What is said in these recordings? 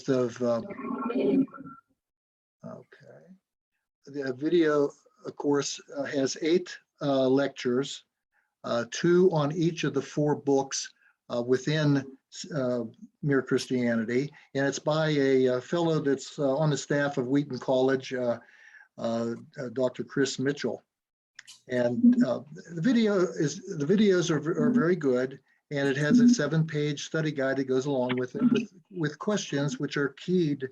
of okay. The video, of course, has 8 lectures, 2 on each of the 4 books within Mere Christianity, and it's by a fellow that's on the staff of Wheaton College, Dr. Chris Mitchell. And the videos are very good, and it has a 7-page study guide that goes along with it, with questions which are keyed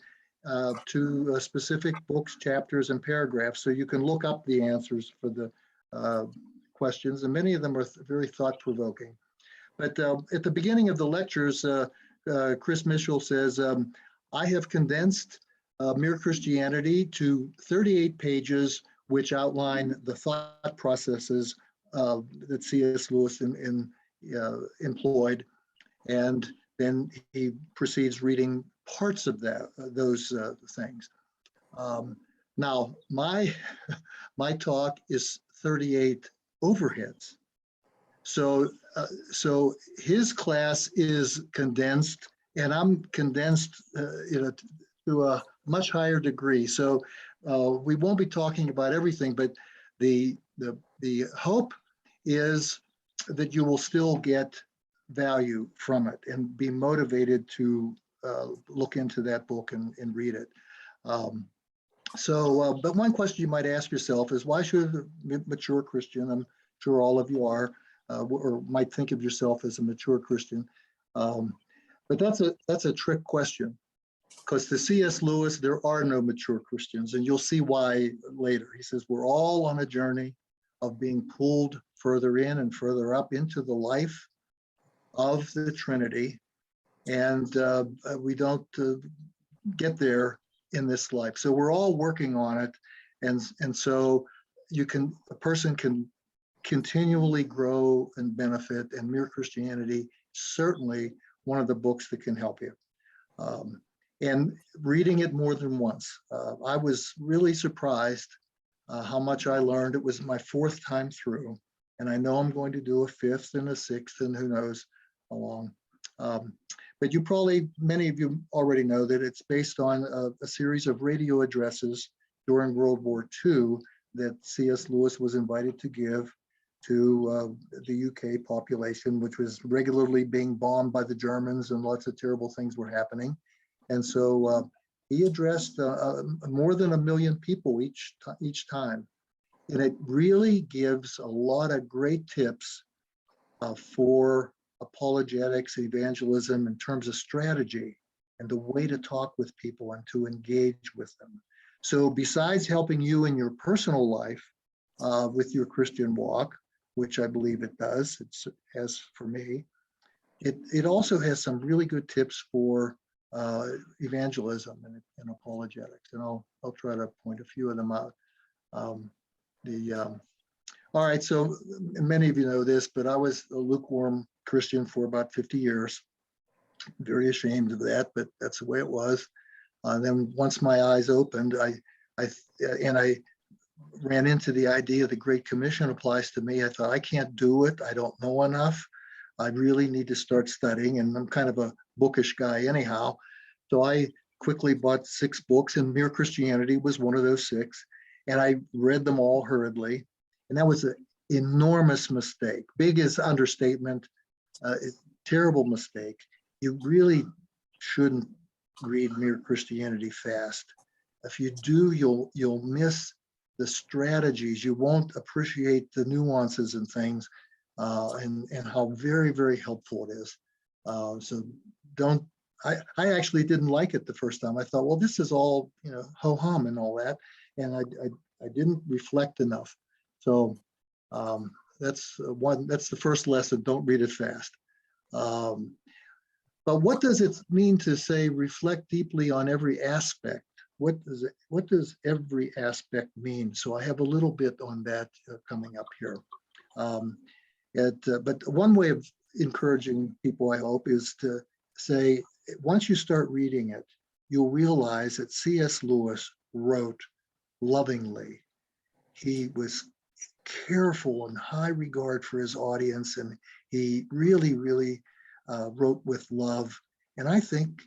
to specific books, chapters, and paragraphs. So you can look up the answers for the questions, and many of them are very thought-provoking. But at the beginning of the lectures, Chris Mitchell says, I have condensed Mere Christianity to 38 pages, which outline the thought processes that C.S. Lewis employed. And then he proceeds reading parts of those things. Now, my talk is 38 overheads. So his class is condensed, and I'm condensed to a much higher degree. So we won't be talking about everything, but the hope is that you will still get value from it and be motivated to look into that book and read it. But one question you might ask yourself is, why should a mature Christian, I'm sure all of you are, or might think of yourself as a mature Christian, but that's a trick question, because to C.S. Lewis, there are no mature Christians, and you'll see why later. He says we're all on a journey of being pulled further in and further up into the life of the Trinity, and we don't get there in this life. So we're all working on it, and so a person can continually grow and benefit, and Mere Christianity certainly one of the books that can help you. And reading it more than once, I was really surprised how much I learned. It was my 4th time through, and I know I'm going to do a 5th and a 6th, and who knows how long. But many of you already know that it's based on a series of radio addresses during World War II that C.S. Lewis was invited to give to the UK population, which was regularly being bombed by the Germans, and lots of terrible things were happening. And so he addressed more than 1 million people each time. And it really gives a lot of great tips for apologetics, evangelism, in terms of strategy and the way to talk with people and to engage with them. So besides helping you in your personal life with your Christian walk, which I believe it does, it has for me, it also has some really good tips for evangelism and apologetics, and I'll try to point a few of them out. All right, so many of you know this, but I was a lukewarm Christian for about 50 years. Very ashamed of that, but that's the way it was. Then once my eyes opened, I ran into the idea the Great Commission applies to me. I thought, I can't do it. I don't know enough. I really need to start studying, and I'm kind of a bookish guy anyhow. So I quickly bought 6 books, and Mere Christianity was one of those 6. And I read them all hurriedly. And that was an enormous mistake. Big is understatement, terrible mistake. You really shouldn't read Mere Christianity fast. If you do, you'll miss the strategies. You won't appreciate the nuances and things, and how very, very helpful it is. So don't, I actually didn't like it the first time. I thought, well, this is all, ho-hum and all that. And I didn't reflect enough. So that's the first lesson. Don't read it fast. But what does it mean to say reflect deeply on every aspect? What does every aspect mean? So I have a little bit on that coming up here. But one way of encouraging people, I hope, is to say, once you start reading it, you'll realize that C.S. Lewis wrote lovingly. He was careful and high regard for his audience, and he really, really wrote with love. And I think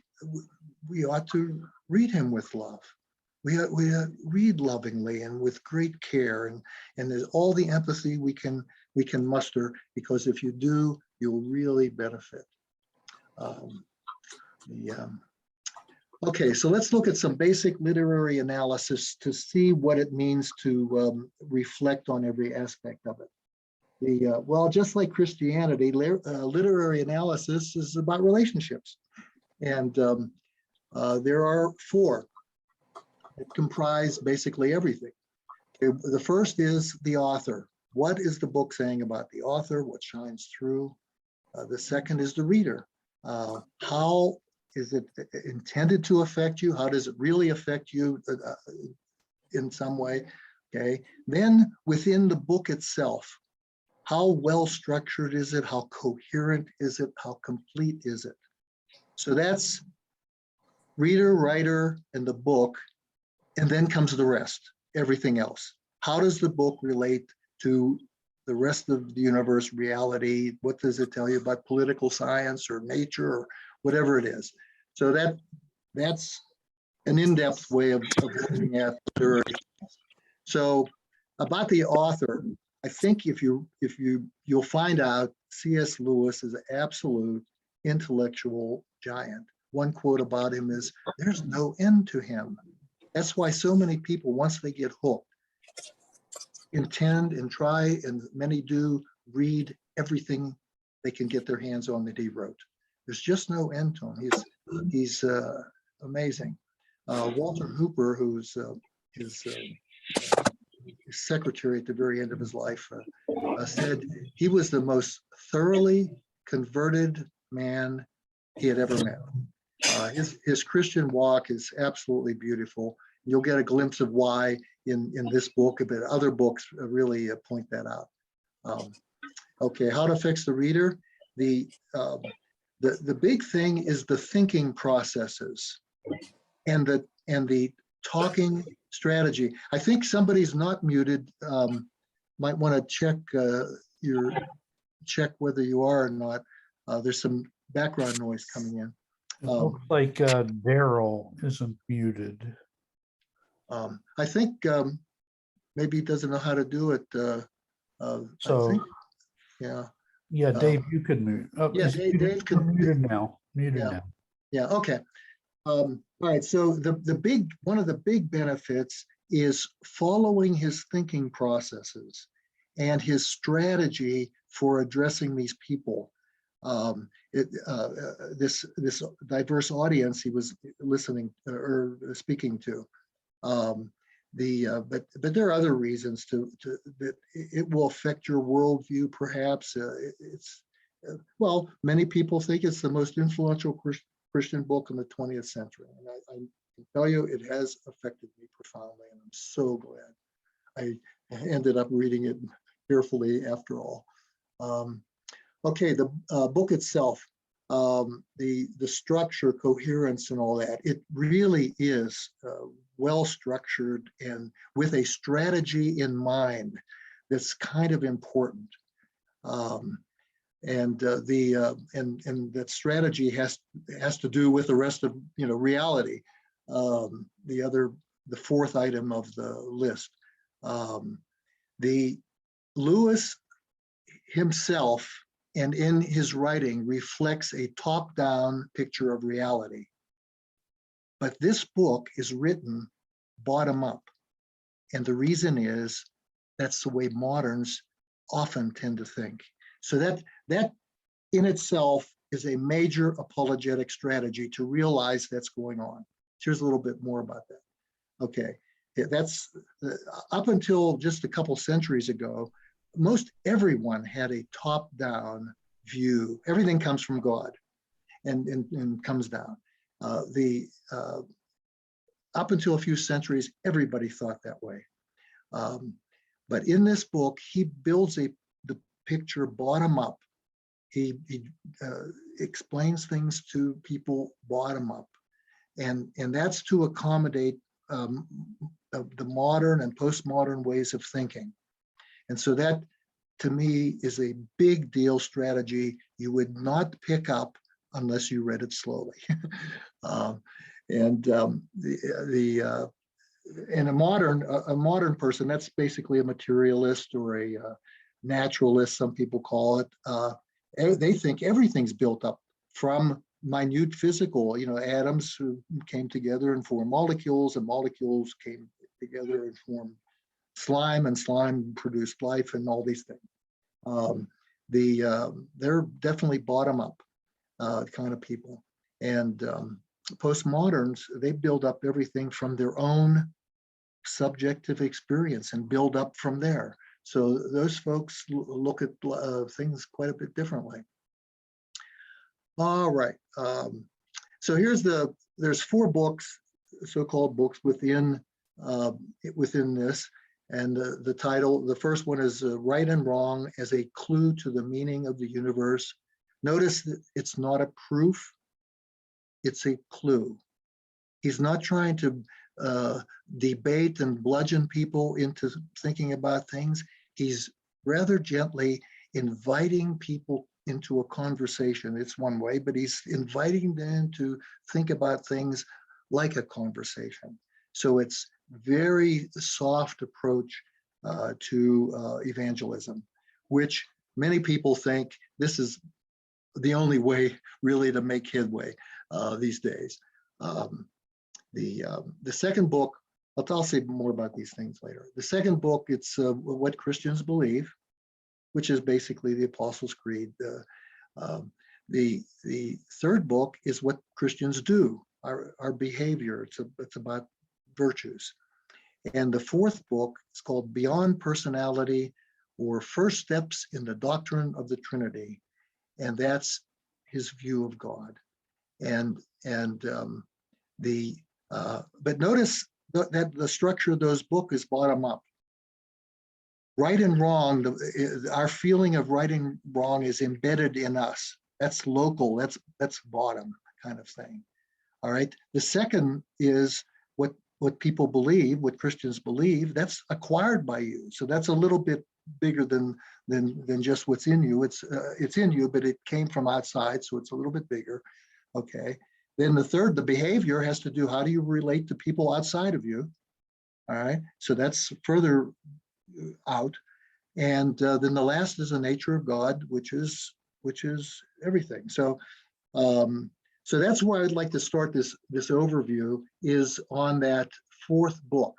we ought to read him with love. We read lovingly and with great care, and there's all the empathy we can muster, because if you do, you'll really benefit. Okay, so let's look at some basic literary analysis to see what it means to reflect on every aspect of it. Well, just like Christianity, literary analysis is about relationships, and there are four that comprise basically everything. Okay, the first is the author. What is the book saying about the author? What shines through? The second is the reader. How is it intended to affect you? How does it really affect you in some way? Okay. Then within the book itself, how well structured is it? How coherent is it? How complete is it? So that's reader, writer, and the book, and then comes the rest, everything else. How does the book relate to the rest of the universe, reality? What does it tell you about political science or nature or whatever it is? So that's an in-depth way of looking at literary. So about the author, I think you'll find out C.S. Lewis is an absolute intellectual giant. One quote about him is, "There's no end to him." That's why so many people, once they get hooked, intend and try, and many do, read everything they can get their hands on that he wrote. There's just no end to him. He's amazing. Walter Hooper, who's his secretary at the very end of his life, said he was the most thoroughly converted man he had ever met. His Christian walk is absolutely beautiful. You'll get a glimpse of why in this book, but other books really point that out. Okay, how it affects the reader. The big thing is the thinking processes and the talking strategy. I think somebody's not muted. Might want to check whether you are or not. There's some background noise coming in. It looks like Daryl isn't muted. I think maybe he doesn't know how to do it. So, I think, yeah. Yeah, Dave, you could mute. Oh, yeah, Dave could muted now. Muted yeah. now. Yeah. Okay. All right. So one of the big benefits is following his thinking processes and his strategy for addressing these people. This diverse audience he was listening or speaking to. But there are other reasons that it will affect your worldview. Perhaps well, many people think it's the most influential Christian book in the 20th century, and I can tell you it has affected me profoundly, and I'm so glad I ended up reading it carefully after all. Okay, the book itself, the structure, coherence, and all that, it really is well structured and with a strategy in mind that's kind of important. And that strategy has to do with the rest of reality. The fourth item of the list. The Lewis himself and in his writing reflects a top-down picture of reality. But this book is written bottom up. And the reason is that's the way moderns often tend to think. So that in itself is a major apologetic strategy to realize that's going on. Here's a little bit more about that. Okay, that's up until just a couple centuries ago, most everyone had a top-down view. Everything comes from God and comes down. Up until a few centuries, everybody thought that way. But in this book, he builds the picture bottom up. He explains things to people bottom up. And that's to accommodate the modern and postmodern ways of thinking. And so that, to me, is a big deal strategy you would not pick up unless you read it slowly. And a modern person, that's basically a materialist or a naturalist, some people call it. They think everything's built up from minute physical, atoms who came together and formed molecules, and molecules came together and formed slime, and slime produced life, and all these things. They're definitely bottom up kind of people. And postmoderns, they build up everything from their own subjective experience and build up from there. So those folks look at things quite a bit differently. All right. So there's 4 books, so-called books within this. And the title, the first one is Right and Wrong as a Clue to the Meaning of the Universe. Notice that it's not a proof, it's a clue. He's not trying to debate and bludgeon people into thinking about things. He's rather gently inviting people into a conversation. It's one way, but he's inviting them to think about things like a conversation. So it's very soft approach to evangelism, which many people think this is the only way really to make headway these days. The second book, I'll say more about these things later. The second book, it's What Christians Believe, which is basically the Apostles' Creed. The third book is What Christians Do, our behavior. It's about virtues. And the fourth book is called Beyond Personality, or First Steps in the Doctrine of the Trinity. And that's his view of God. But notice that the structure of those books is bottom up. Right and wrong, our feeling of right and wrong is embedded in us. That's local, that's bottom kind of thing. All right. The second is what people believe, what Christians believe, that's acquired by you. So that's a little bit bigger than just what's in you. It's in you, but it came from outside, so it's a little bit bigger. Okay. Then the third, the behavior, has to do, how do you relate to people outside of you? All right. So that's further out. And then the last is the nature of God, which is everything. So so that's where I'd like to start this overview, is on that fourth book,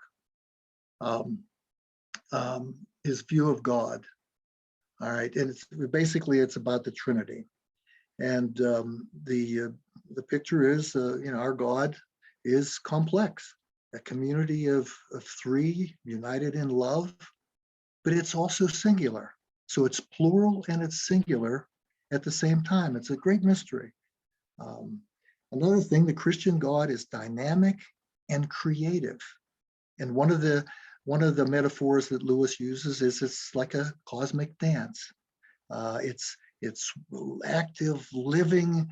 his view of God. All right, and it's about the Trinity, and the picture is our God is complex, a community of 3 united in love, but it's also singular. So it's plural and it's singular at the same time. It's a great mystery. Another thing, the Christian God is dynamic and creative. And one of the metaphors that Lewis uses is it's like a cosmic dance. It's active, living,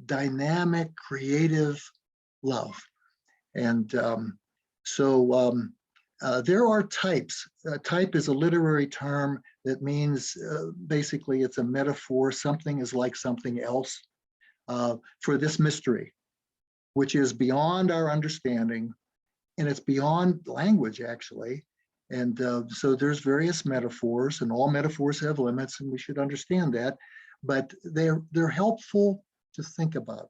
dynamic, creative love. And there are types. Type is a literary term that means basically it's a metaphor. Something is like something else. For this mystery, which is beyond our understanding, and it's beyond language, actually. And so there's various metaphors, and all metaphors have limits, and we should understand that. But they're helpful to think about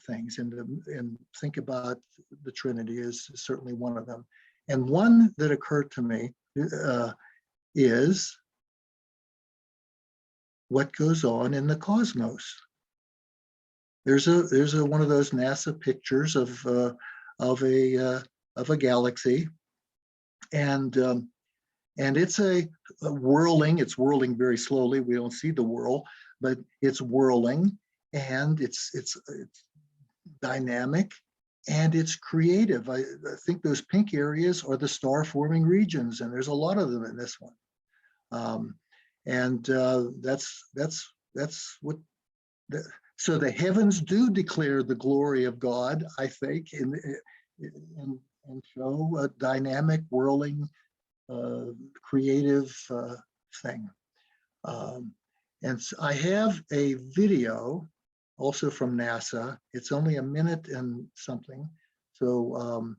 things, and think about the Trinity is certainly one of them. And one that occurred to me is what goes on in the cosmos. There's one of those NASA pictures of a galaxy, and it's a whirling. It's whirling very slowly. We don't see the whirl, but it's whirling, and it's dynamic, and it's creative. I think those pink areas are the star-forming regions, and there's a lot of them in this one. That's what. So the heavens do declare the glory of God, I think, and show a dynamic, whirling, creative thing. And so I have a video also from NASA. It's only a minute and something. So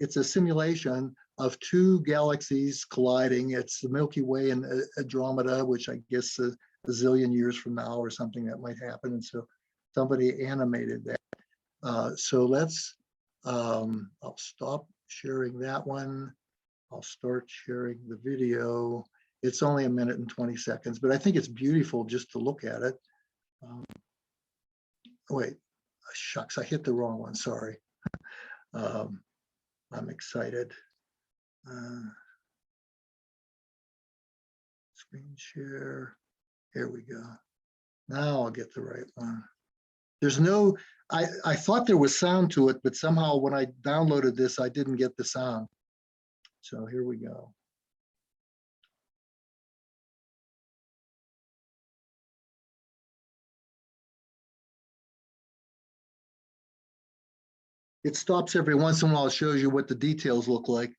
it's a simulation of two galaxies colliding. It's the Milky Way and Andromeda, which I guess a zillion years from now or something that might happen. And so somebody animated that. So let's, I'll stop sharing that one. I'll start sharing the video. It's only a minute and 20 seconds, but I think it's beautiful just to look at it. Wait, shucks, I hit the wrong one, sorry. I'm excited. Screen share, here we go. Now I'll get the right one. There's no, I thought there was sound to it, but somehow when I downloaded this, I didn't get the sound. So here we go. It stops every once in a while, it shows you what the details look like.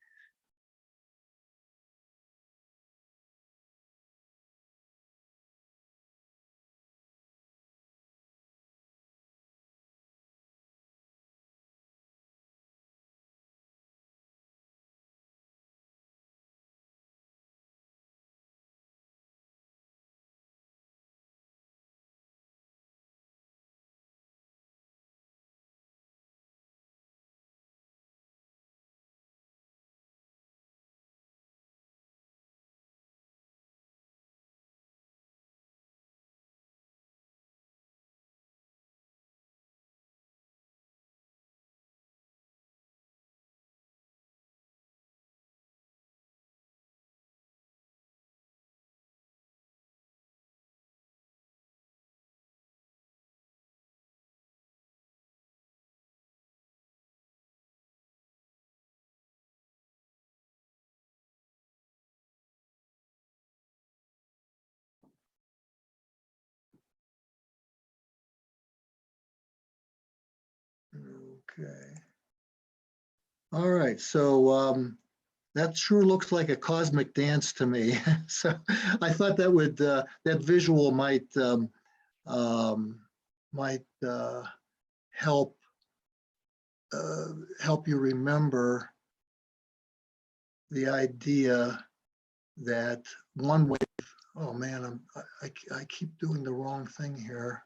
Okay. All right, so that sure looks like a cosmic dance to me. So I thought that would that visual might help help you remember the idea that one wave. Oh man, I keep doing the wrong thing here.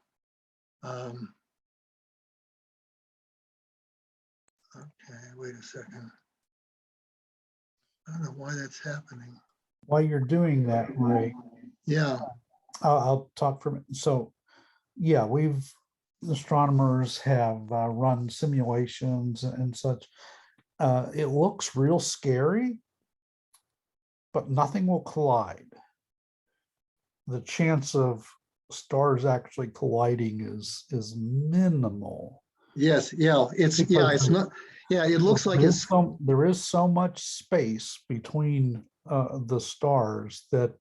Okay, wait a second. I don't know why that's happening. While you're doing that, Ray, Yeah. I'll talk from it. So, yeah, astronomers have run simulations and such. It looks real scary, but nothing will collide. The chance of stars actually colliding is minimal. Yes. Yeah. It's not. Yeah. It looks like it's. There is so much space between the stars that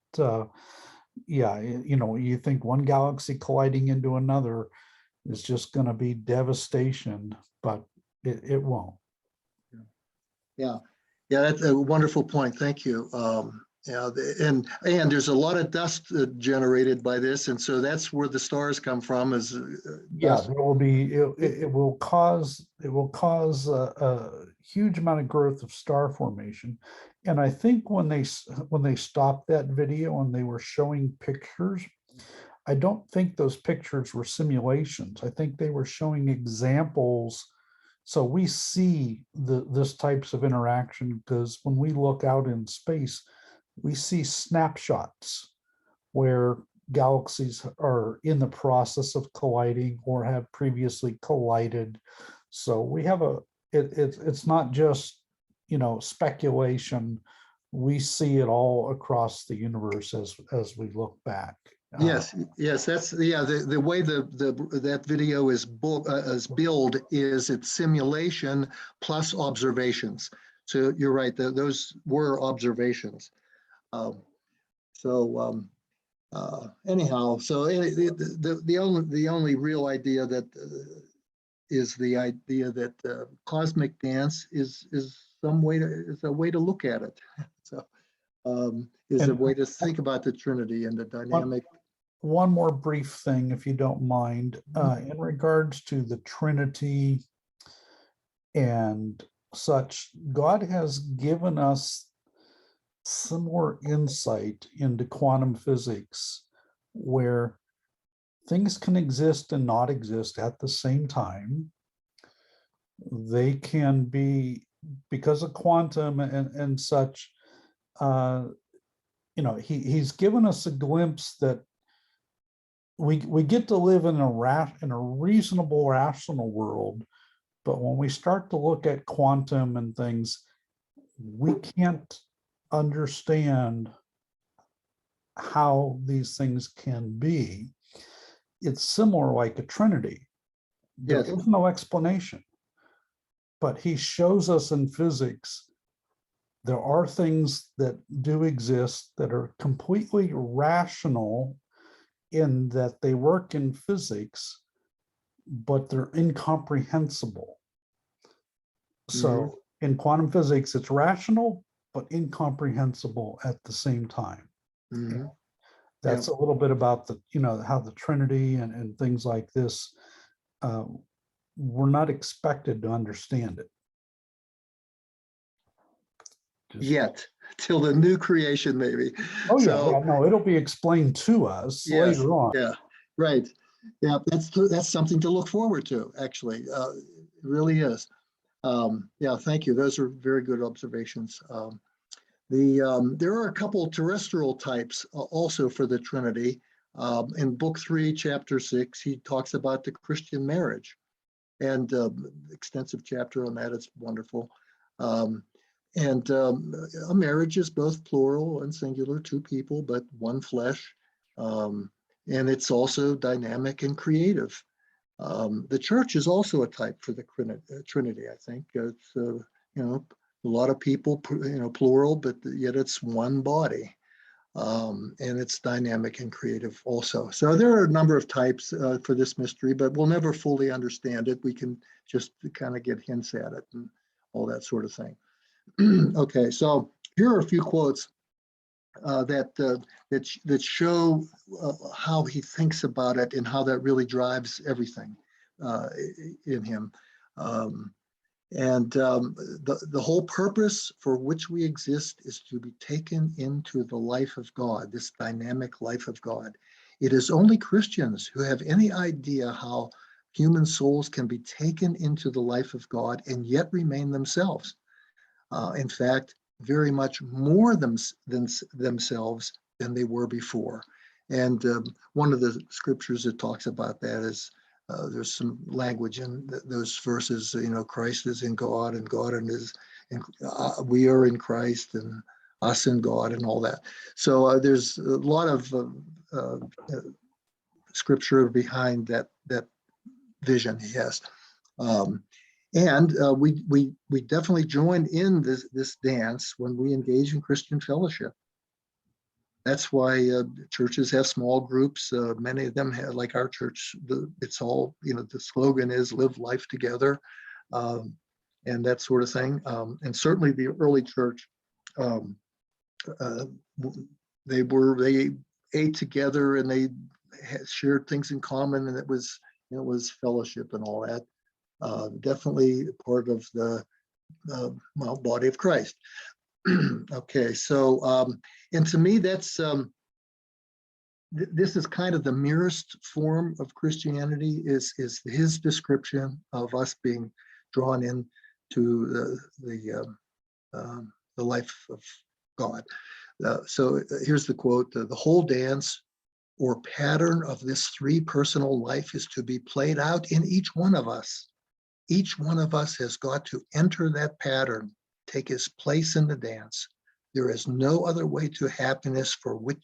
yeah, you think one galaxy colliding into another is just going to be devastation, but it won't. Yeah. Yeah. That's a wonderful point. Thank you. Yeah, and there's a lot of dust generated by this, and so that's where the stars come from. Yeah, there will be. It will cause a huge amount of growth of star formation, and I think when they stopped that video and they were showing pictures, I don't think those pictures were simulations. I think they were showing examples. So we see this types of interaction because when we look out in space, we see snapshots where galaxies are in the process of colliding or have previously collided. So we have it's not just, speculation. We see it all across the universe as we look back. Yes, that's the way that video is billed is it's simulation plus observations. So you're right, those were observations. Anyhow, so the only real idea that is the idea that cosmic dance is a way to look at it. So is a way to think about the Trinity and the dynamic. one more brief thing, if you don't mind, in regards to the Trinity and such. God has given us similar insight into quantum physics, where things can exist and not exist at the same time. They can be, because of quantum and such, he's given us a glimpse that we get to live in a reasonable, rational world. But when we start to look at quantum and things, we can't understand how these things can be. It's similar like a Trinity. There Yes. is no explanation, but he shows us in physics there are things that do exist that are completely rational in that they work in physics, but they're incomprehensible. So in quantum physics, it's rational, but incomprehensible at the same time. That's a little bit about the, how the Trinity and things like this, we're not expected to understand it. Yet, till the new creation, maybe. Oh, yeah, no, it'll be explained to us later on. Yeah, right. Yeah, that's something to look forward to, actually. It really is. Yeah, thank you. Those are very good observations. There are a couple of terrestrial types also for the Trinity. In Book 3, Chapter 6, he talks about the Christian marriage, and extensive chapter on that. It's wonderful. A marriage is both plural and singular, two people, but one flesh. And it's also dynamic and creative. The church is also a type for the Trinity, I think. It's, a lot of people, plural, but yet it's one body. And it's dynamic and creative also. So there are a number of types for this mystery, but we'll never fully understand it. We can just kind of get hints at it and all that sort of thing. Okay, so here are a few quotes that show how he thinks about it and how that really drives everything in him. The whole purpose for which we exist is to be taken into the life of God, this dynamic life of God. It is only Christians who have any idea how human souls can be taken into the life of God and yet remain themselves. In fact, very much more than themselves than they were before. And one of the scriptures that talks about that is, there's some language in those verses, Christ is in God and God we are in Christ and us in God and all that. So there's a lot of scripture behind that vision he has. We definitely join in this dance when we engage in Christian fellowship. That's why churches have small groups. Many of them have, like our church, it's all, the slogan is live life together, and that sort of thing. And certainly the early church, they ate together and they shared things in common, and it was fellowship and all that. Definitely part of the body of Christ. Okay, so and to me, that's this is kind of the merest form of Christianity. Is his description of us being drawn into the life of God. So here's the quote: "The whole dance or pattern of this three-personal life is to be played out in each one of us. Each one of us has got to enter that pattern, take his place in the dance. There is no other way to happiness to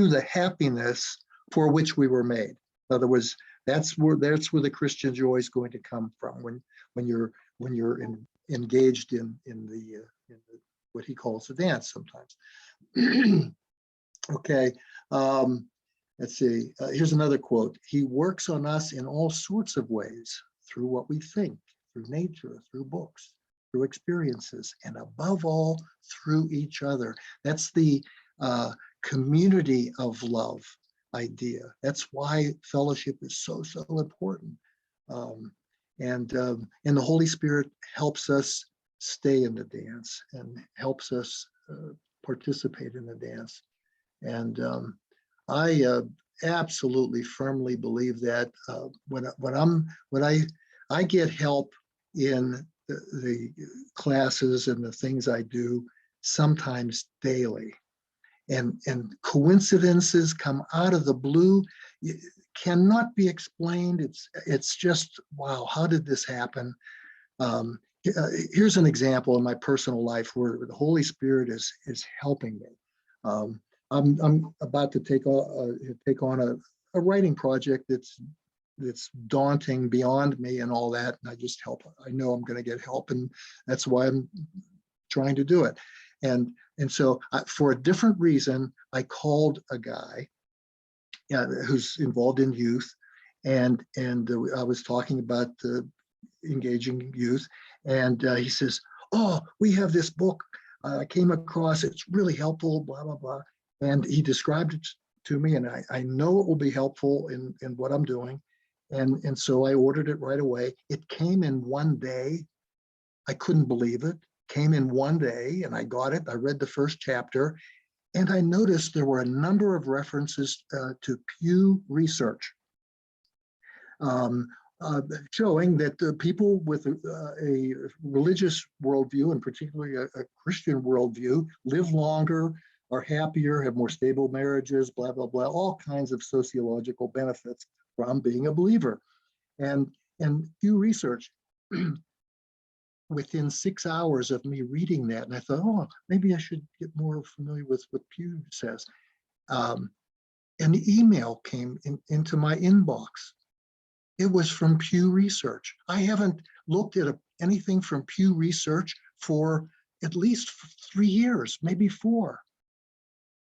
the happiness for which we were made." In other words, that's where the Christian joy is going to come from when you're engaged in what he calls the dance sometimes. Okay. Let's see, here's another quote. "He works on us in all sorts of ways, through what we think, through nature, through books, through experiences, and above all, through each other." That's the community of love idea. That's why fellowship is so important. And the Holy Spirit helps us stay in the dance and helps us participate in the dance. And I absolutely firmly believe that when I get help in the classes and the things I do, sometimes daily, and coincidences come out of the blue, cannot be explained. It's just, wow, how did this happen? Here's an example in my personal life where the Holy Spirit is helping me. I'm about to take on a writing project that's daunting beyond me and all that, and I just help. I know I'm going to get help, and that's why I'm trying to do it. And so for a different reason, I called a guy who's involved in youth, and I was talking about engaging youth, and he says, "Oh, we have this book I came across. It's really helpful, blah, blah, blah." And he described it to me, and I know it will be helpful in what I'm doing. And so I ordered it right away. It came in one day. I couldn't believe it. Came in one day, and I got it. I read the first chapter, and I noticed there were a number of references to Pew Research, showing that people with a religious worldview, and particularly a Christian worldview, live longer, are happier, have more stable marriages, blah, blah, blah, all kinds of sociological benefits from being a believer. And Pew Research, within 6 hours of me reading that, and I thought, oh, maybe I should get more familiar with what Pew says. An email came into my inbox. It was from Pew Research. I haven't looked at anything from Pew Research for at least 3 years, maybe 4.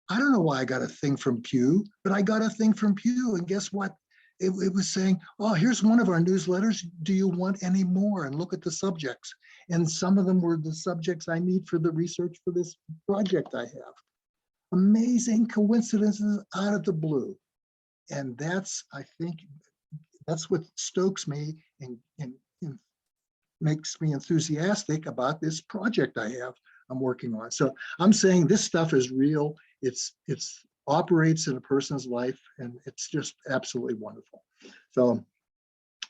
I don't know why I got a thing from Pew, but I got a thing from Pew, and guess what? It was saying, oh, here's one of our newsletters. Do you want any more? And look at the subjects. And some of them were the subjects I need for the research for this project I have. Amazing coincidences out of the blue. And that's, I think, that's what stokes me and makes me enthusiastic about this project I'm working on. So I'm saying this stuff is real. It's operates in a person's life, and it's just absolutely wonderful. So,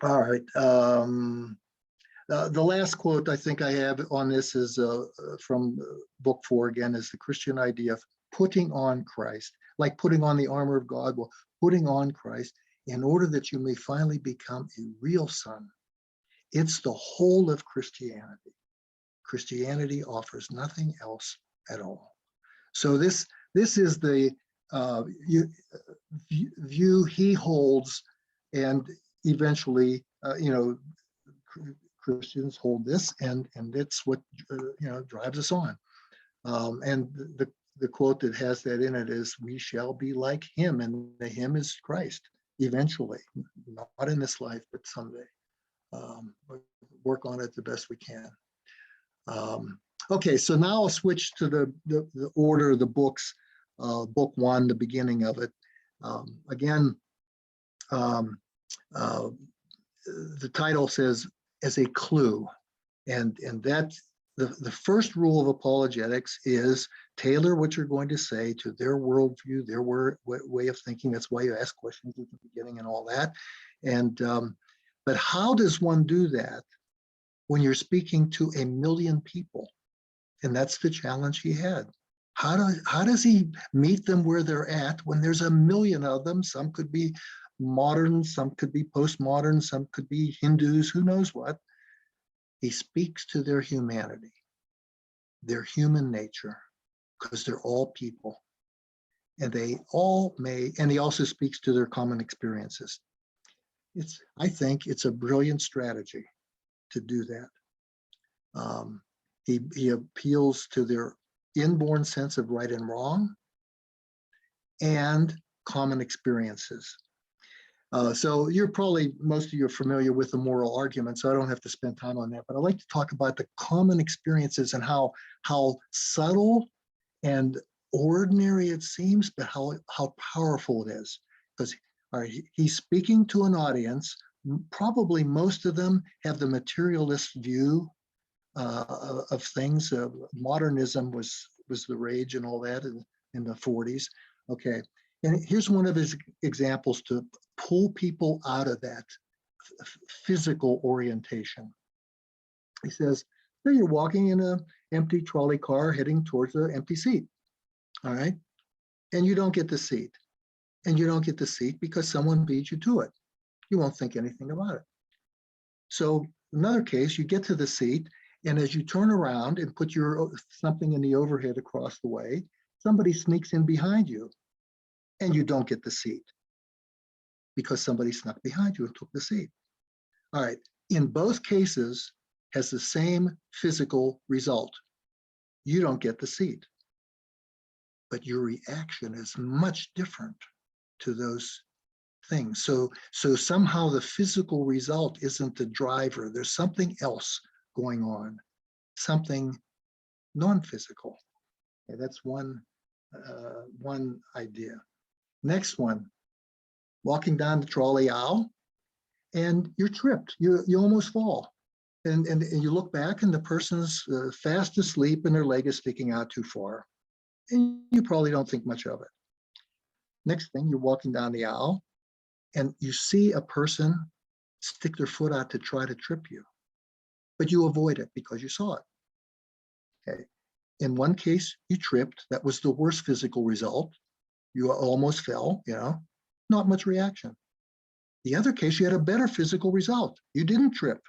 all right. The last quote I think I have on this is from book 4 again, is the Christian idea of putting on Christ, like putting on the armor of God, well, putting on Christ in order that you may finally become a real son. It's the whole of Christianity. Christianity offers nothing else at all. So this is the view he holds, and eventually, Christians hold this, and it's what drives us on. And the quote that has that in it is, "We shall be like him," and the him is Christ. Eventually, not in this life, but someday. Work on it the best we can. Okay, so now I'll switch to the order of the books. Book 1, the beginning of it. Again, the title says, as a clue, and that the first rule of apologetics is tailor what you're going to say to their worldview, their way of thinking. That's why you ask questions at the beginning and all that. And but how does one do that when you're speaking to 1 million people? And that's the challenge he had. How does he meet them where they're at when there's 1 million of them? Some could be modern, some could be postmodern, some could be Hindus, who knows what. He speaks to their humanity, their human nature, because they're all people. And they all may, and he also speaks to their common experiences. I think it's a brilliant strategy to do that. He appeals to their inborn sense of right and wrong and common experiences. So most of you are familiar with the moral argument, so I don't have to spend time on that, but I'd like to talk about the common experiences and how subtle and ordinary it seems, but how powerful it is. Because he's speaking to an audience, probably most of them have the materialist view of things. Modernism was the rage and all that in the 40s. Okay, and here's one of his examples to pull people out of that physical orientation. He says, so you're walking in an empty trolley car heading towards an empty seat, all right? And you don't get the seat. And you don't get the seat because someone beat you to it. You won't think anything about it. So another case, you get to the seat, and as you turn around and put your something in the overhead across the way, somebody sneaks in behind you, and you don't get the seat because somebody snuck behind you and took the seat. All right, in both cases, has the same physical result. You don't get the seat, but your reaction is much different to those things. So somehow the physical result isn't the driver. There's something else going on, something non-physical. Okay, that's one idea. Next one, walking down the trolley aisle, and you're tripped. You almost fall. And you look back and the person's fast asleep and their leg is sticking out too far. And you probably don't think much of it. Next thing, you're walking down the aisle and you see a person stick their foot out to try to trip you, but you avoid it because you saw it. Okay. In one case, you tripped. That was the worst physical result. You almost fell, not much reaction. The other case, you had a better physical result. You didn't trip.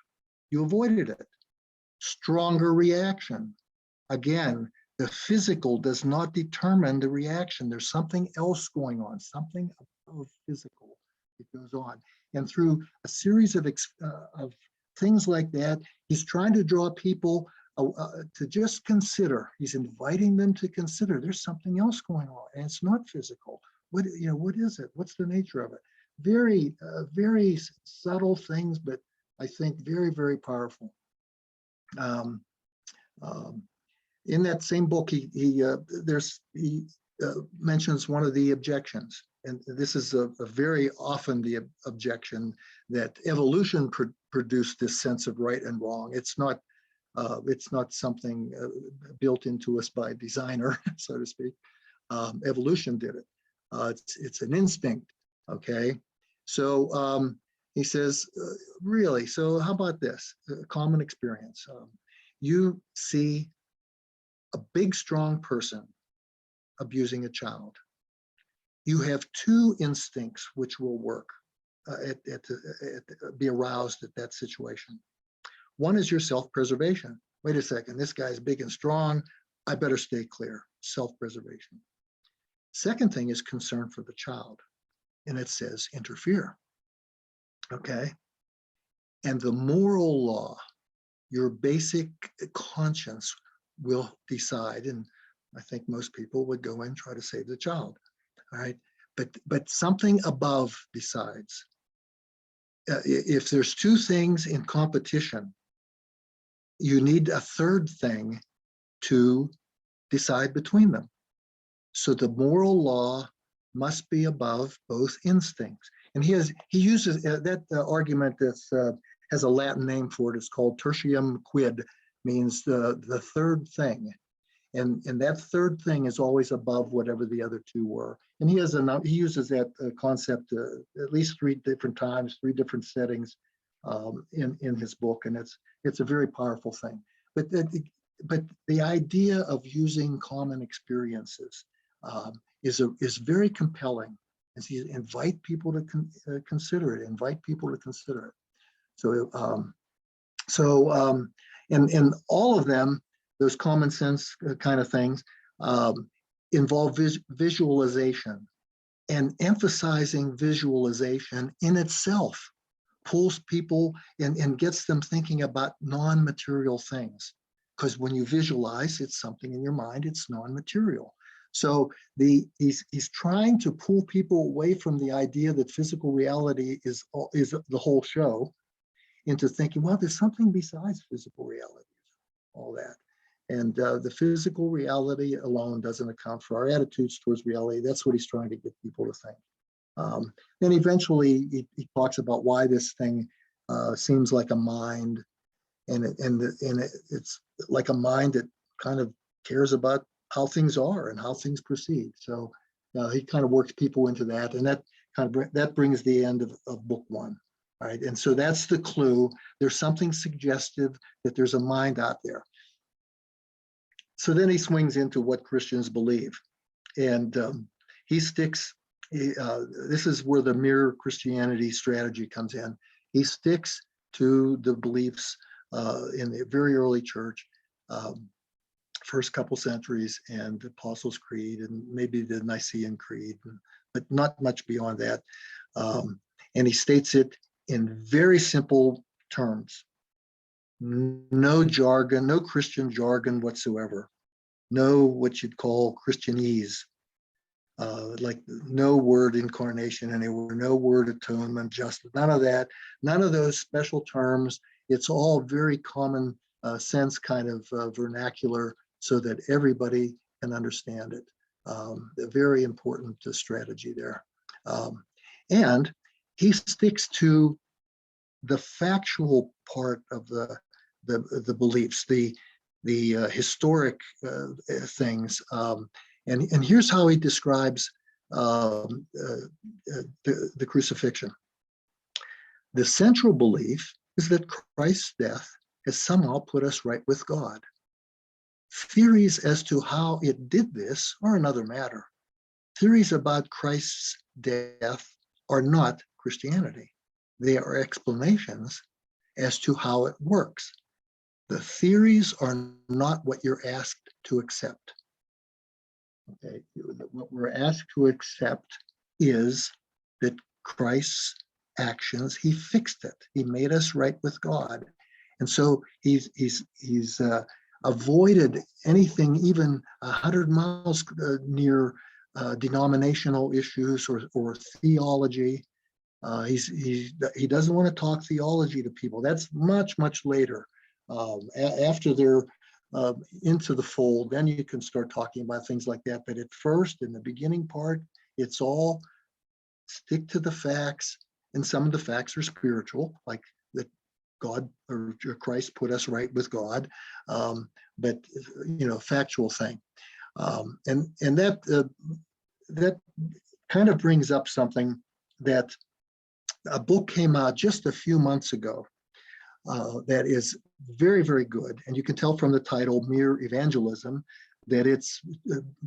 You avoided it. Stronger reaction. Again, the physical does not determine the reaction. There's something else going on, something above physical that goes on. And through a series of things like that, he's trying to draw people to just consider. He's inviting them to consider there's something else going on, and it's not physical. What is it? What's the nature of it? Very, very subtle things, but I think very, very powerful. In that same book, he mentions one of the objections, and this is a very often the objection that evolution produced this sense of right and wrong. It's not something built into us by a designer, so to speak. Evolution did it. It's an instinct. Okay, so he says, really, so how about this? A common experience. You see a big, strong person abusing a child. You have two instincts which will work, be aroused at that situation. One is your self-preservation. Wait a second, this guy's big and strong. I better stay clear. Self-preservation. Second thing is concern for the child. And it says interfere. Okay. And the moral law, your basic conscience will decide, and I think most people would go in and try to save the child. All right. But something above decides. If there's two things in competition, you need a third thing to decide between them. So the moral law must be above both instincts. And he uses that argument that has a Latin name for it. It's called tertium quid, means the third thing. And that third thing is always above whatever the other two were. And he uses that concept at least 3 different times, 3 different settings in his book, and it's a very powerful thing. But the idea of using common experiences is very compelling. As he invite people to consider it, So, and all of them, those common sense kind of things, involve visualization, and emphasizing visualization in itself pulls people and gets them thinking about non-material things. Because when you visualize, it's something in your mind, it's non-material. So he's trying to pull people away from the idea that physical reality is the whole show into thinking, well, there's something besides physical reality, all that. And the physical reality alone doesn't account for our attitudes towards reality. That's what he's trying to get people to think. Then eventually he talks about why this thing seems like a mind, and it's like a mind that kind of cares about how things are and how things proceed. So he kind of works people into that, and that brings the end of book one. Right, and so that's the clue. There's something suggestive that there's a mind out there. So then he swings into what Christians believe, and he sticks. This is where the mere Christianity strategy comes in. He sticks to the beliefs in the very early church, first couple centuries, and the Apostles' Creed, and maybe the Nicene Creed, but not much beyond that. And he states it in very simple terms. No jargon, no Christian jargon whatsoever. No what you'd call Christianese, like no word incarnation anywhere, no word atonement, justice, none of that, none of those special terms. It's all very common sense kind of vernacular so that everybody can understand it. A very important strategy there. And he sticks to the factual part of the beliefs, the historic things. And here's how he describes the crucifixion. The central belief is that Christ's death has somehow put us right with God. Theories as to how it did this are another matter. Theories about Christ's death are not Christianity. They are explanations as to how it works. The theories are not what you're asked to accept. Okay, what we're asked to accept is that Christ's actions, he fixed it. He made us right with God. And so he's avoided anything even 100 miles near denominational issues or theology. He doesn't want to talk theology to people. That's much, much later. After they're into the fold, then you can start talking about things like that. But at first, in the beginning part, it's all stick to the facts. And some of the facts are spiritual, like that God or Christ put us right with God. But factual thing. And that kind of brings up something that a book came out just a few months ago that is very, very good. And you can tell from the title, Mere Evangelism, that it's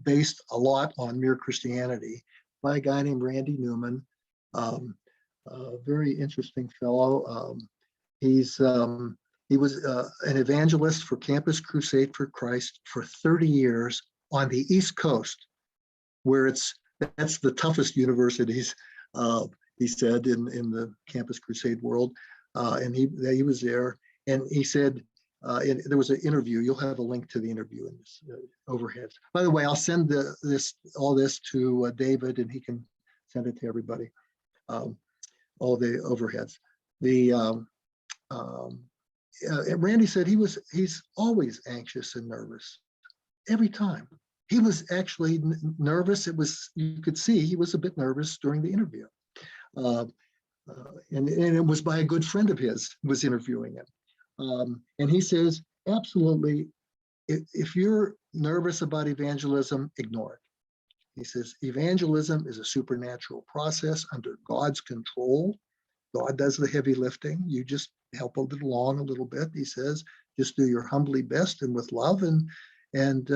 based a lot on mere Christianity by a guy named Randy Newman, a very interesting fellow. He was an evangelist for Campus Crusade for Christ for 30 years on the East Coast, where that's the toughest universities, he said, in the Campus Crusade world. And he was there, and he said, there was an interview. You'll have a link to the interview in this overhead. By the way, I'll send all this to David, and he can send it to everybody. All the overheads. Randy said he's always anxious and nervous every time. He was actually nervous. You could see he was a bit nervous during the interview. And it was by a good friend of his who was interviewing him. And he says, absolutely, if you're nervous about evangelism, ignore it. He says, evangelism is a supernatural process under God's control. God does the heavy lifting. You just help it along a little bit. He says, just do your humbly best and with love. And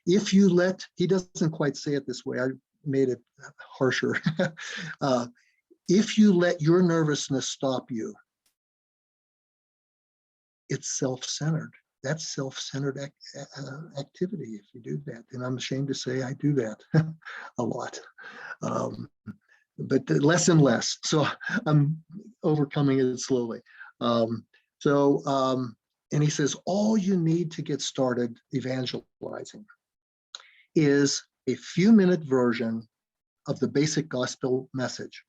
if you let, he doesn't quite say it this way, I made it harsher. If you let your nervousness stop you, it's self-centered. That's self-centered activity if you do that. And I'm ashamed to say I do that a lot. But less and less. So I'm overcoming it slowly. And he says, all you need to get started evangelizing is a few-minute version of the basic gospel message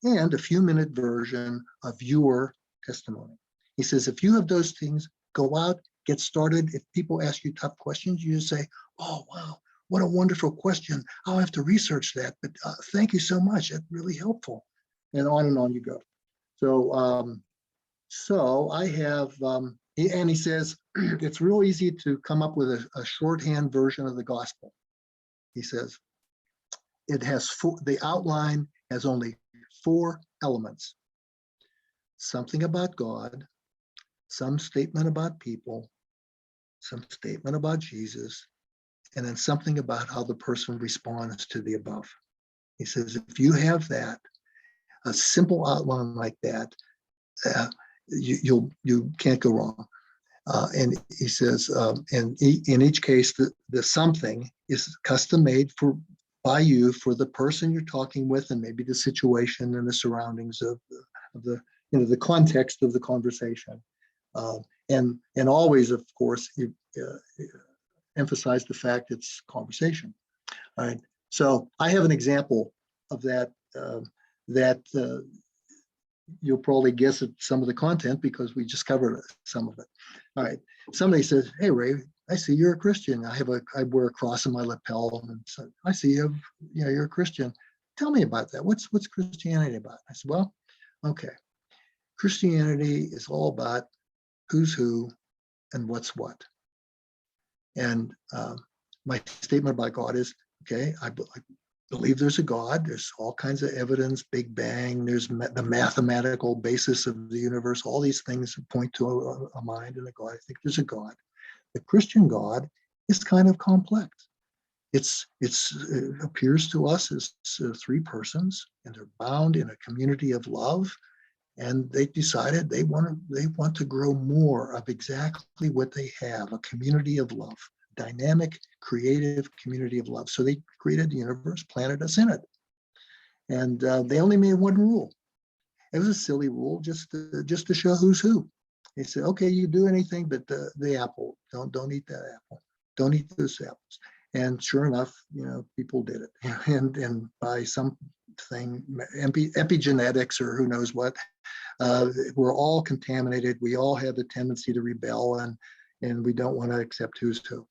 and a few-minute version of your testimony. He says, if you have those things, go out get started. If people ask you tough questions, you just say, oh, wow, what a wonderful question. I'll have to research that, but thank you so much. That's really helpful. And on you go. So I have, and he says, it's real easy to come up with a shorthand version of the gospel. He says, it has the outline has only 4 elements: something about God, some statement about people, some statement about Jesus, and then something about how the person responds to the above. He says, if you have that, a simple outline like that, you can't go wrong. And he says, and in each case, the something is custom made by you for the person you're talking with, and maybe the situation and the surroundings of the context of the conversation. And always, of course, you emphasize the fact it's conversation. All right. So I have an example of that. You'll probably guess at some of the content because we just covered some of it. All right. Somebody says, "Hey, Ray, I see you're a Christian. I wear a cross on my lapel, and so I see you're a Christian. Tell me about that. What's Christianity about?" I said, "Well, okay. Christianity is all about who's who and what's what. And my statement about God is, okay, I believe there's a God. There's all kinds of evidence, Big Bang. There's the mathematical basis of the universe. All these things point to a mind and a God. I think there's a God. The Christian God is kind of complex. It appears to us as 3 persons, and they're bound in a community of love. And they decided they want to grow more of exactly what they have, a community of love, dynamic, creative community of love. So they created the universe, planted us in it. And they only made one rule. It was a silly rule, just to show who's who. They said, okay, you do anything but the apple. Don't eat that apple. Don't eat those apples. And sure enough, people did it. And by something, epigenetics or who knows what, we're all contaminated. We all have the tendency to rebel, and we don't want to accept who's who.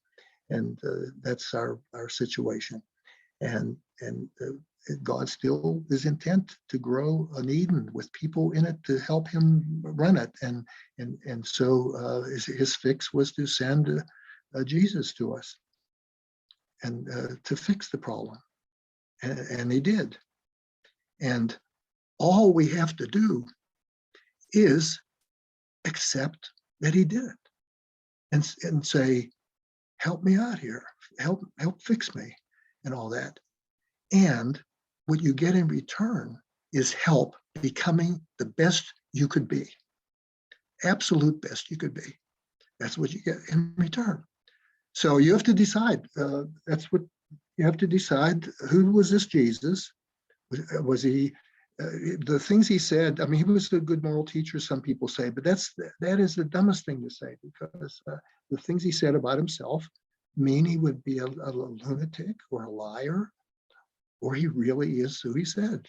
And that's our situation. And God still is intent to grow an Eden with people in it to help him run it. And so his fix was to send Jesus to us and to fix the problem. And he did. And all we have to do is accept that he did it and say, help me out here, help fix me and all that. And what you get in return is help becoming the best you could be, absolute best you could be. That's what you get in return. So you have to decide. That's what you have to decide. Who was this Jesus? Was he the things he said? I mean, he was a good moral teacher, some people say, but that is the dumbest thing to say, because the things he said about himself mean he would be a lunatic or a liar, or he really is who he said.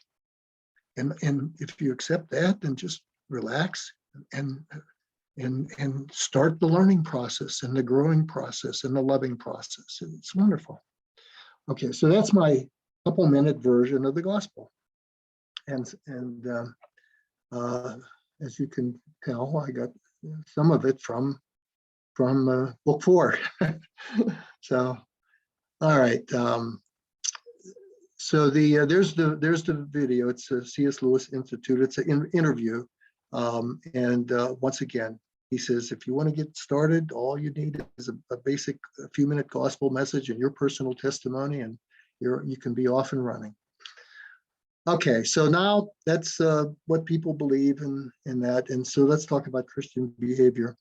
And if you accept that, then just relax and start the learning process and the growing process and the loving process. It's wonderful. Okay, so that's my couple-minute version of the gospel. And as you can tell, I got some of it from book 4. So, all right. So there's the video. It's a C.S. Lewis Institute. It's an interview. And once again, he says, if you want to get started, all you need is a basic few-minute gospel message and your personal testimony, and you can be off and running. Okay, so now that's what people believe in that. And so let's talk about Christian behavior,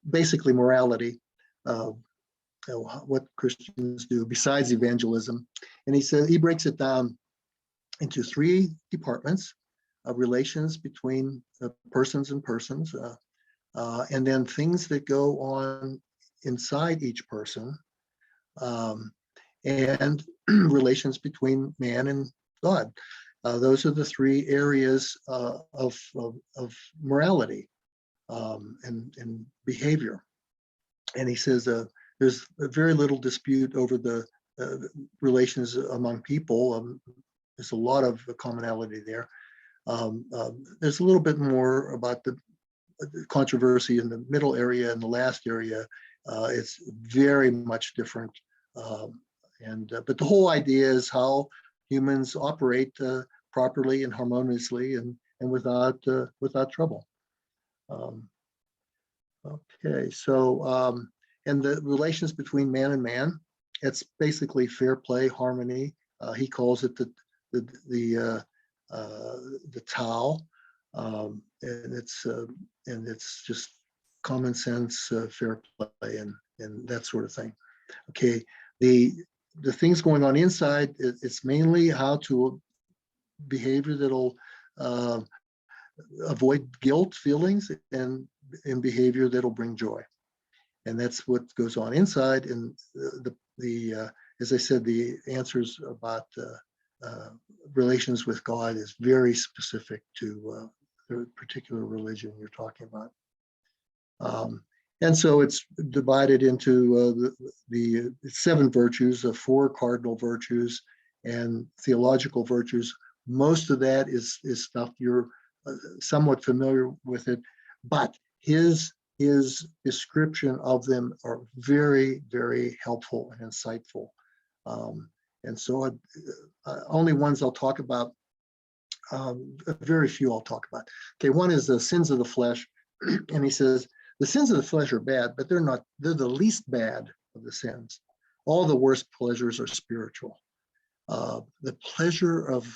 basically morality, what Christians do besides evangelism. And he breaks it down into 3 departments of relations between persons and persons, and then things that go on inside each person, and relations between man and God. Those are the 3 areas of morality. and behavior. And he says there's very little dispute over the relations among people. There's a lot of commonality there. There's a little bit more about the controversy in the middle area and the last area. It's very much different. But the whole idea is how humans operate properly and harmoniously and without trouble. Okay, so and the relations between man and man, it's basically fair play, harmony. He calls it the Tao, and it's just common sense, fair play, and that sort of thing. Okay, the things going on inside, it's mainly how to behavior that'll avoid guilt feelings and behavior that'll bring joy. And that's what goes on inside. And as I said, the answers about relations with God is very specific to the particular religion you're talking about. And so it's divided into the 7 virtues, 4 cardinal virtues, and theological virtues. Most of that is stuff you're somewhat familiar with it, but his description of them are very, very helpful and insightful. And so only ones I'll talk about, very few I'll talk about. Okay, one is the sins of the flesh. And he says, the sins of the flesh are bad, but they're the least bad of the sins. All the worst pleasures are spiritual. The pleasure of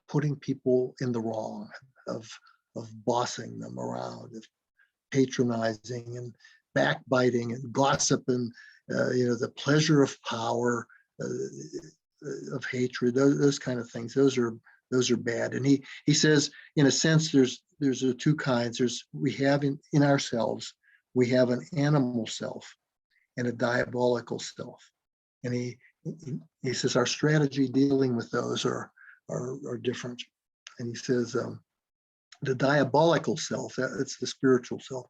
putting people in the wrong, of bossing them around, of patronizing and backbiting and gossip, and the pleasure of power, of hatred, those kind of things. Those are bad. And he says, in a sense, there's 2 kinds. We have in ourselves, we have an animal self and a diabolical self. And he says our strategy dealing with those are different. And he says the diabolical self, it's the spiritual self,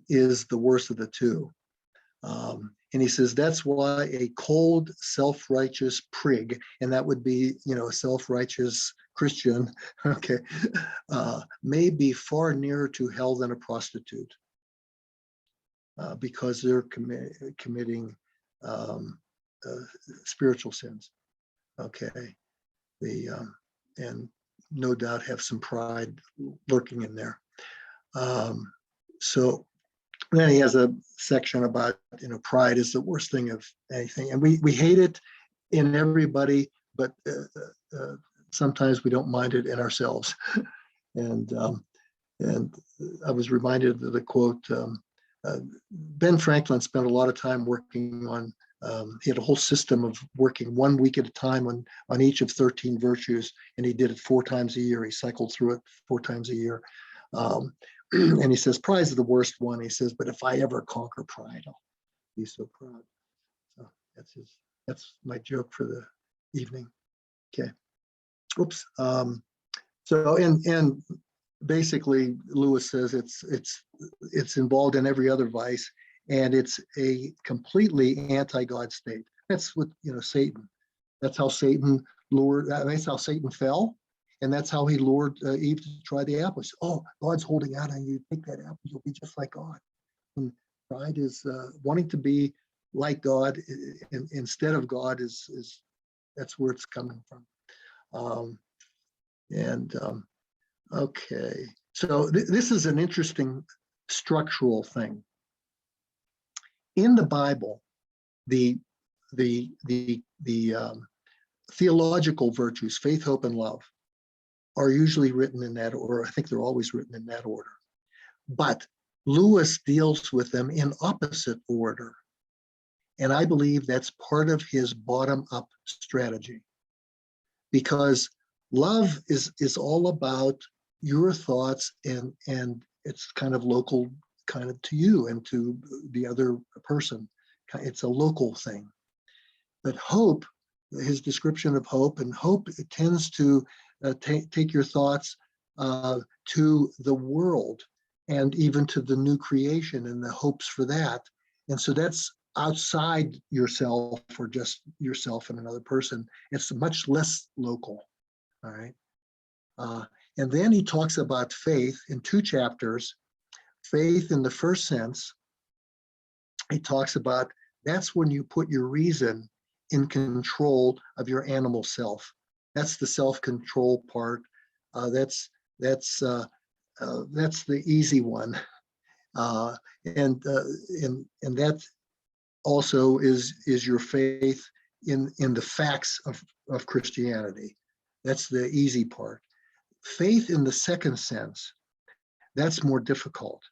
is the worst of the 2. And he says that's why a cold, self-righteous prig, and that would be, a self-righteous Christian, okay, may be far nearer to hell than a prostitute, because they're committing spiritual sins. Okay, and no doubt have some pride lurking in there. So then he has a section about, pride is the worst thing of anything. And we hate it in everybody, but sometimes we don't mind it in ourselves. And I was reminded of the quote, Ben Franklin spent a lot of time working on, he had a whole system of working 1 week at a time on each of 13 virtues, and he did it 4 times a year. He cycled through it 4 times a year. And he says, pride is the worst one. He says, but if I ever conquer pride, I'll be so proud. So that's my joke for the evening. Okay. Oops. So and basically Lewis says it's involved in every other vice, and it's a completely anti-God state. That's what, Satan. That's how Satan lured. That's how Satan fell. And that's how he lured Eve to try the apple. Said, oh, God's holding out on you. Take that apple. You'll be just like God. And pride is wanting to be like God instead of God. Is that's where it's coming from. Okay. So this is an interesting structural thing. In the Bible, the theological virtues, faith, hope, and love, are usually written in that order. I think they're always written in that order. But Lewis deals with them in opposite order. And I believe that's part of his bottom-up strategy. Because love is all about your thoughts, and it's kind of local, kind of to you and to the other person. It's a local thing. But hope, his description of hope, and hope, it tends to take your thoughts to the world and even to the new creation and the hopes for that. And so that's outside yourself or just yourself and another person. It's much less local, all right? And then he talks about faith in 2 chapters. Faith in the first sense, he talks about that's when you put your reason in control of your animal self. That's the self-control part. That's the easy one, and that also is your faith in the facts of Christianity. That's the easy part. Faith in the second sense, that's more difficult,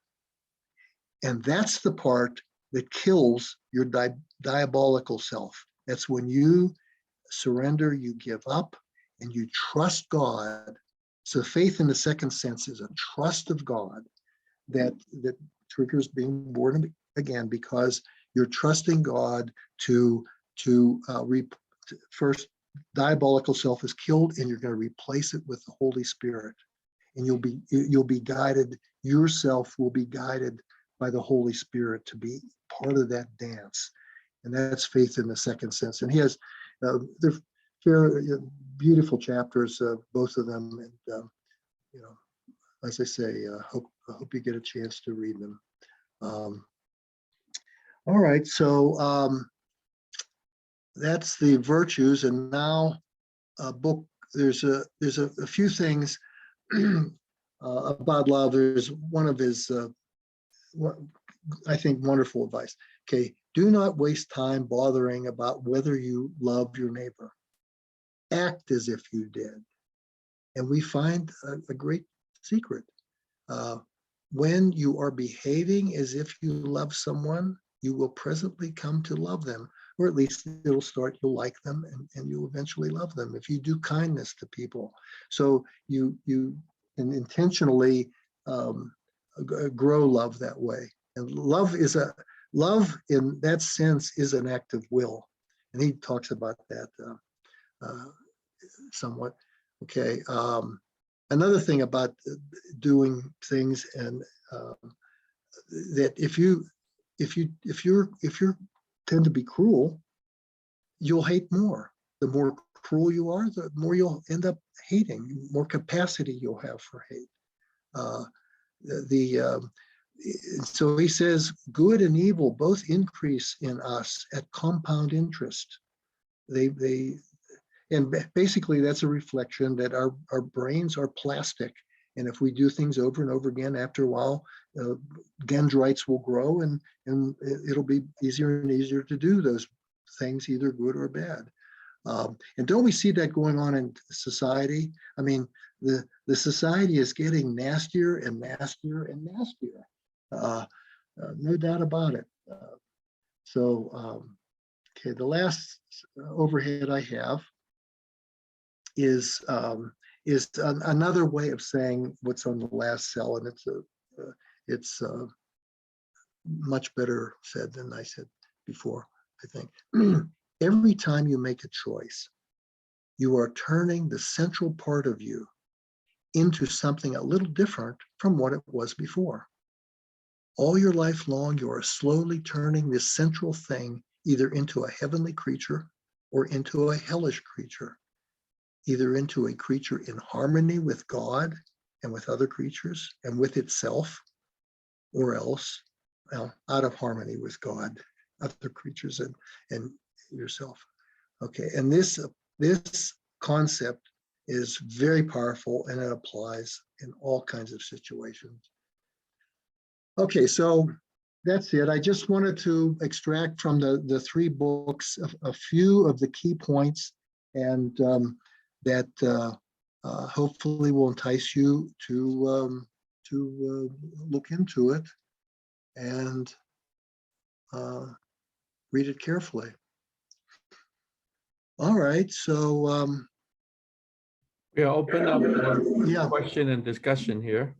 and that's the part that kills your diabolical self. That's when you surrender, you give up, and you trust God. So faith in the second sense is a trust of God that triggers being born again, because you're trusting God to first, diabolical self is killed, and you're going to replace it with the Holy Spirit, and you'll be guided. Yourself will be guided by the Holy Spirit to be part of that dance, and that's faith in the second sense. And he has they're beautiful chapters, both of them, and as I say, I hope you get a chance to read them. All right, so that's the virtues, and now there's a few things about love. There's one of his I think wonderful advice. Okay, do not waste time bothering about whether you love your neighbor. Act as if you did. And we find a great secret. When you are behaving as if you love someone, you will presently come to love them, or at least you'll like them, and you'll eventually love them if you do kindness to people. So you intentionally grow love that way. And love in that sense is an act of will. And he talks about that somewhat. Okay. Another thing about doing things, and that if you tend to be cruel, you'll hate more. The more cruel you are, the more you'll end up hating. More capacity you'll have for hate. So he says, good and evil both increase in us at compound interest. And basically that's a reflection that our brains are plastic. And if we do things over and over again, after a while, dendrites will grow, and it'll be easier and easier to do those things, either good or bad. And don't we see that going on in society? I mean, the society is getting nastier and nastier and nastier. No doubt about it. Okay, the last overhead I have is another way of saying what's on the last cell, and it's much better said than I said before, I think. Every time you make a choice, you are turning the central part of you into something a little different from what it was before. All your life long, you are slowly turning this central thing either into a heavenly creature or into a hellish creature, either into a creature in harmony with God and with other creatures and with itself, or else out of harmony with God, other creatures, and yourself. Okay, and this concept is very powerful, and it applies in all kinds of situations. Okay, so that's it. I just wanted to extract from the 3 books a few of the key points, and that hopefully will entice you to look into it and read it carefully. All right, so we open up for yeah, question and discussion here.